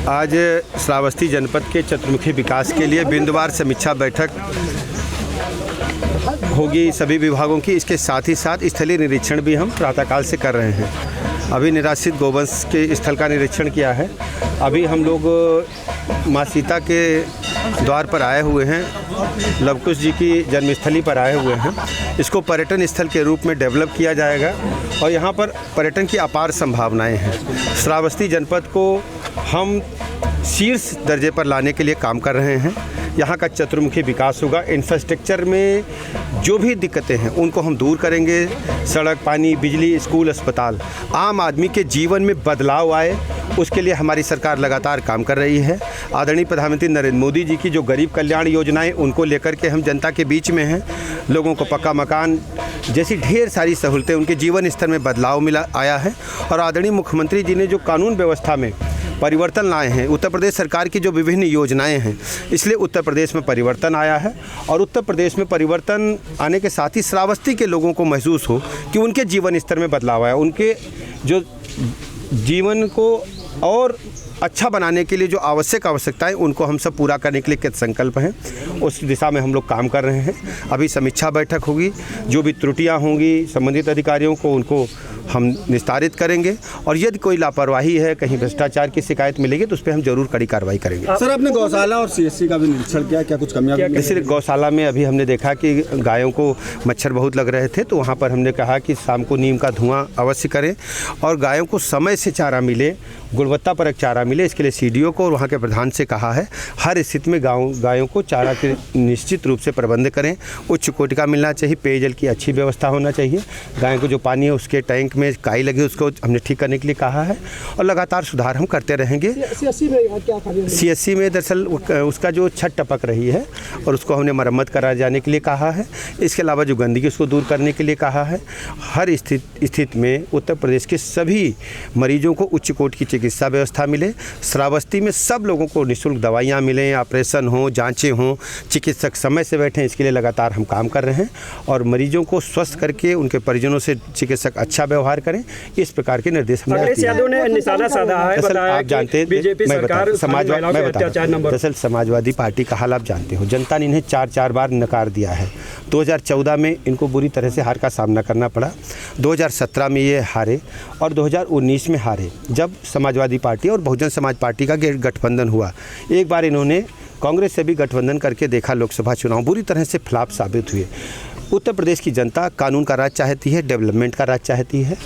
आज श्रावस्ती जनपद के चतुर्मुखी विकास के लिए बिंदुवार समीक्षा बैठक होगी सभी विभागों की। इसके साथ ही साथ स्थलीय निरीक्षण भी हम प्रातःकाल से कर रहे हैं। अभी निराश्रित गोवंश के स्थल का निरीक्षण किया है। अभी हम लोग माँ सीता के द्वार पर आए हुए हैं, लवकुश जी की जन्मस्थली पर आए हुए हैं। इसको पर्यटन स्थल के रूप में डेवलप किया जाएगा और यहाँ पर पर्यटन की अपार संभावनाएं हैं। श्रावस्ती जनपद को हम शीर्ष दर्जे पर लाने के लिए काम कर रहे हैं। यहाँ का चतुर्मुखी विकास होगा। इंफ्रास्ट्रक्चर में जो भी दिक्कतें हैं उनको हम दूर करेंगे। सड़क, पानी, बिजली, स्कूल, अस्पताल, आम आदमी के जीवन में बदलाव आए, उसके लिए हमारी सरकार लगातार काम कर रही है। आदरणीय प्रधानमंत्री नरेंद्र मोदी जी की जो गरीब कल्याण योजनाएं, उनको लेकर के हम जनता के बीच में हैं। लोगों को पक्का मकान जैसी ढेर सारी सहूलतें, उनके जीवन स्तर में बदलाव आया है। और आदरणीय मुख्यमंत्री जी ने जो कानून व्यवस्था में परिवर्तन लाए हैं, उत्तर प्रदेश सरकार की जो विभिन्न योजनाएं हैं, इसलिए उत्तर प्रदेश में परिवर्तन आया है। और उत्तर प्रदेश में परिवर्तन आने के साथ ही श्रावस्ती के लोगों को महसूस हो कि उनके जीवन स्तर में बदलाव आया। उनके जो जीवन को और अच्छा बनाने के लिए जो आवश्यकताएं, उनको हम सब पूरा करने के लिए कृत संकल्प हैं। उस दिशा में हम लोग काम कर रहे हैं। अभी समीक्षा बैठक होगी, जो भी त्रुटियां होंगी संबंधित अधिकारियों को, उनको हम निस्तारित करेंगे। और यदि कोई लापरवाही है, कहीं भ्रष्टाचार की शिकायत मिलेगी तो उस पर हम जरूर कड़ी कार्रवाई करेंगे। सर, आपने गौशाला और सीएससी का भी निरीक्षण किया, क्या कुछ कमियां? जैसे गौशाला में अभी हमने देखा कि गायों को मच्छर बहुत लग रहे थे, तो वहाँ पर हमने कहा कि शाम को नीम का धुआं अवश्य करें और गायों को समय से चारा मिले, गुणवत्तापरक चारा मिले। इसके लिए सीडीओ को और वहाँ के प्रधान से कहा है हर स्थिति में गायों को चारा के निश्चित रूप से प्रबंध करें। उच्च कोटि का मिलना चाहिए, पेयजल की अच्छी व्यवस्था होना चाहिए। गायों को जो पानी है उसके टैंक में काई लगी, उसको हमने ठीक करने के लिए कहा है और लगातार सुधार हम करते रहेंगे। सीएससी में दरअसल उसका जो छत टपक रही है और उसको हमने मरम्मत करा जाने के लिए कहा है। इसके अलावा जो गंदगी उसको दूर करने के लिए कहा है। हर स्थिति में उत्तर प्रदेश के सभी मरीजों को उच्च कोटि की चिकित्सा व्यवस्था मिले। श्रावस्ती में सब लोगों को निःशुल्क दवाइयाँ मिलें, ऑपरेशन हो, जांचें हों, चिकित्सक समय से बैठें, इसके लिए लगातार हम काम कर रहे हैं। और मरीजों को स्वस्थ करके उनके परिजनों से चिकित्सक अच्छा व्यवहार करें, इस प्रकार के निर्देश हमने दिए। आप जानते हैं, दरअसल समाजवादी पार्टी का हाल आप जानते हो। जनता ने इन्हें 4 बार नकार दिया है। 2014 में इनको बुरी तरह से हार का सामना करना पड़ा, 2017 में ये हारे और 2019 में हारे, जब समाजवादी पार्टी और बहुजन समाज पार्टी का गठबंधन हुआ। एक बार इन्होंने कांग्रेस से भी गठबंधन करके देखा, लोकसभा चुनाव बुरी तरह से फ्लॉप साबित हुए। उत्तर प्रदेश की जनता कानून का राज चाहती है, डेवलपमेंट का राज चाहती है।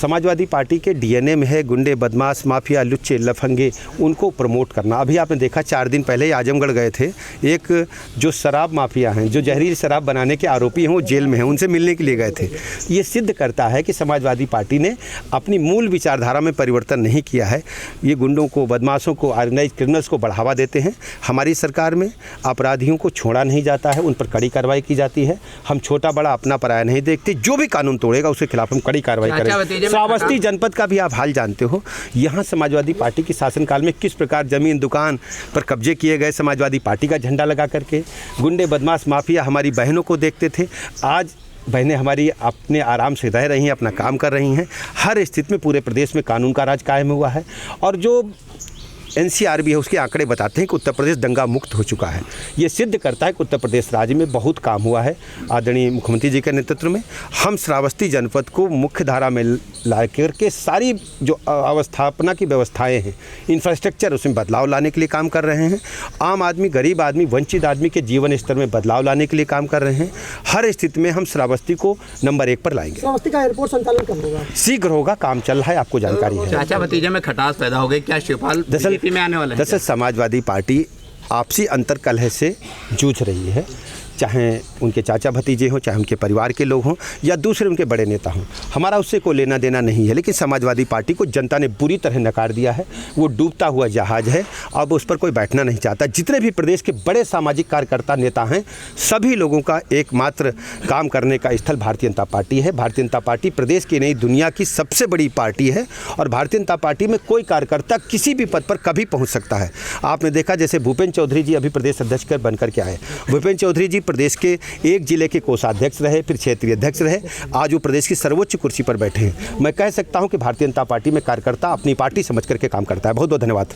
समाजवादी पार्टी के डीएनए में है गुंडे, बदमाश, माफिया, लुच्चे, लफंगे, उनको प्रमोट करना। अभी आपने देखा 4 दिन पहले ही आजमगढ़ गए थे, एक जो शराब माफिया हैं, जो जहरीली शराब बनाने के आरोपी हैं, वो जेल में हैं, उनसे मिलने के लिए गए थे। ये सिद्ध करता है कि समाजवादी पार्टी ने अपनी मूल विचारधारा में परिवर्तन नहीं किया है। ये गुंडों को, बदमाशों को, ऑर्गेनाइज क्रिमिनल्स को बढ़ावा देते हैं। हमारी सरकार में अपराधियों को छोड़ा नहीं जाता है, उन पर कड़ी कार्रवाई की जाती है। हम छोटा बड़ा अपना पराया नहीं देखते। जो भी कानून तोड़ेगा उसके खिलाफ हम कड़ी कार्रवाई करेंगे। श्रावस्ती जनपद का भी आप हाल जानते हो। यहाँ समाजवादी पार्टी के शासनकाल में किस प्रकार जमीन, दुकान पर कब्जे किए गए समाजवादी पार्टी का झंडा लगा करके। गुंडे, बदमाश, माफिया हमारी बहनों को देखते थे। आज बहनें हमारी अपने आराम से रह रही हैं, अपना काम कर रही हैं। हर स्थिति में पूरे प्रदेश में कानून का राज कायम हुआ है। और जो NCR भी है, उसके आंकड़े बताते हैं कि उत्तर प्रदेश दंगा मुक्त हो चुका है। ये सिद्ध करता है कि उत्तर प्रदेश राज्य में बहुत काम हुआ है। आदरणीय मुख्यमंत्री जी के नेतृत्व में हम श्रावस्ती जनपद को मुख्य धारा में ला करके सारी जो अवस्थापना की व्यवस्थाएं हैं, इंफ्रास्ट्रक्चर, उसमें बदलाव लाने के लिए काम कर रहे हैं। आम आदमी, गरीब आदमी, वंचित आदमी के जीवन स्तर में बदलाव लाने के लिए काम कर रहे हैं। हर स्थिति में हम श्रावस्ती को नंबर 1 पर लाएंगे। श्रावस्ती का एयरपोर्ट संचालन कब होगा? शीघ्र होगा, काम चल रहा है, आपको जानकारी है। चाचा भतीजे में खटास पैदा हो गई, क्या शिवपाल में आने वाला है? दरअसल समाजवादी पार्टी आपसी अंतर्कलह से जूझ रही है। चाहे उनके चाचा भतीजे हों, चाहे उनके परिवार के लोग हों या दूसरे उनके बड़े नेता हों, हमारा उससे कोई लेना देना नहीं है। लेकिन समाजवादी पार्टी को जनता ने बुरी तरह नकार दिया है। वो डूबता हुआ जहाज़ है, अब उस पर कोई बैठना नहीं चाहता। जितने भी प्रदेश के बड़े सामाजिक कार्यकर्ता नेता हैं, सभी लोगों का एकमात्र काम करने का स्थल भारतीय जनता पार्टी है। भारतीय जनता पार्टी प्रदेश की नहीं, दुनिया की सबसे बड़ी पार्टी है और भारतीय जनता पार्टी में कोई कार्यकर्ता किसी भी पद पर कभी पहुँच सकता है। आपने देखा जैसे भूपेंद्र चौधरी जी अभी प्रदेश अध्यक्ष बन करके आए। भूपेंद्र चौधरी जी प्रदेश के एक जिले के कोषाध्यक्ष रहे, फिर क्षेत्रीय अध्यक्ष रहे, आज वो प्रदेश की सर्वोच्च कुर्सी पर बैठे हैं। मैं कह सकता हूं कि भारतीय जनता पार्टी में कार्यकर्ता अपनी पार्टी समझ करके काम करता है। बहुत बहुत धन्यवाद।